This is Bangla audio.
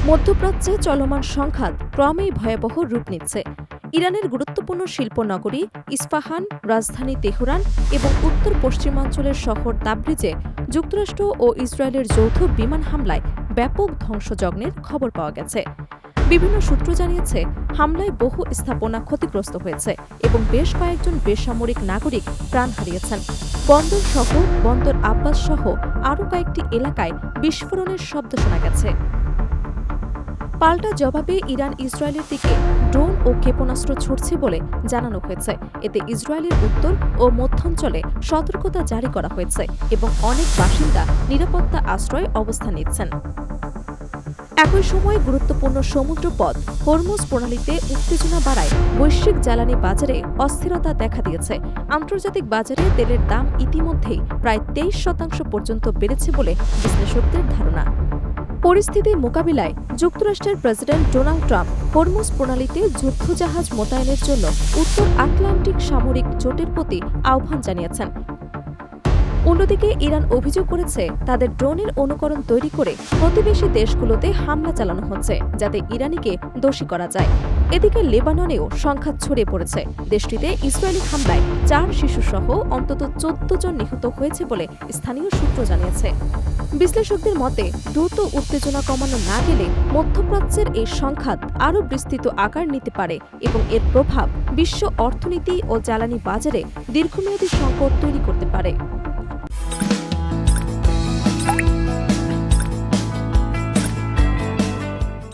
মধ্যপ্রাচ্যে চলমান সংঘাত ক্রমেই ভয়াবহ রূপ নিচ্ছে। ইরানের গুরুত্বপূর্ণ শিল্পনগরী ইস্পাহান, রাজধানী তেহরান এবং উত্তর পশ্চিমাঞ্চলের শহর তাবরিজে যুক্তরাষ্ট্র ও ইসরায়েলের যৌথ বিমান হামলায় ব্যাপক ধ্বংসযজ্ঞের খবর পাওয়া গেছে। বিভিন্ন সূত্র জানিয়েছে, হামলায় বহু স্থাপনা ক্ষতিগ্রস্ত হয়েছে এবং বেশ কয়েকজন বেসামরিক নাগরিক প্রাণ হারিয়েছেন। বন্দর শহর, বন্দর আব্বাস সহ আরও কয়েকটি এলাকায় বিস্ফোরণের শব্দ শোনা গেছে। পাল্টা জবাবে ইরান ইসরায়েলের দিকে ড্রোন ও ক্ষেপণাস্ত্র ছুড়ছে বলে জানানো হয়েছে। এতে ইসরায়েলের উত্তর ও মধ্যাঞ্চলে সতর্কতা জারি করা হয়েছে এবং অনেক বাসিন্দা নিরাপত্তা আশ্রয়ে অবস্থান নিচ্ছেন। একই সময় গুরুত্বপূর্ণ সমুদ্রপথ হরমুজ প্রণালীতে উত্তেজনা বাড়ায় বৈশ্বিক জ্বালানি বাজারে অস্থিরতা দেখা দিয়েছে। আন্তর্জাতিক বাজারে তেলের দাম ইতিমধ্যেই প্রায় 23% পর্যন্ত বেড়েছে বলে বিশ্লেষকদের ধারণা। পরিস্থিতি মোকাবিলায় যুক্তরাষ্ট্রের প্রেসিডেন্ট ডোনাল্ড ট্রাম্প হরমুজ প্রণালীতে যুদ্ধজাহাজ মোতায়েনের জন্য উত্তর আটলান্টিক সামরিক জোটের প্রতি আহ্বান জানিয়েছেন। অন্যদিকে ইরান অভিযোগ করেছে, তাদের ড্রোনের অনুকরণ তৈরি করে প্রতিবেশী দেশগুলোতে হামলা চালানো হচ্ছে, যাতে ইরানিকে দোষী করা যায়। এদিকে লেবাননেও সংঘাত ছড়িয়ে পড়েছে। দেশটিতে ইসরায়েলি হামলায় 4 শিশুসহ অন্তত 14 জন নিহত হয়েছে বলে স্থানীয় সূত্র জানিয়েছে। বিশ্লেষকদের মতে, দ্রুত উত্তেজনা কমানো না গেলে মধ্যপ্রাচ্যের এই সংঘাত আরও বিস্তৃত আকার নিতে পারে এবং এর প্রভাব বিশ্ব অর্থনীতি ও জ্বালানি বাজারে দীর্ঘমেয়াদী সংকট তৈরি করতে পারে।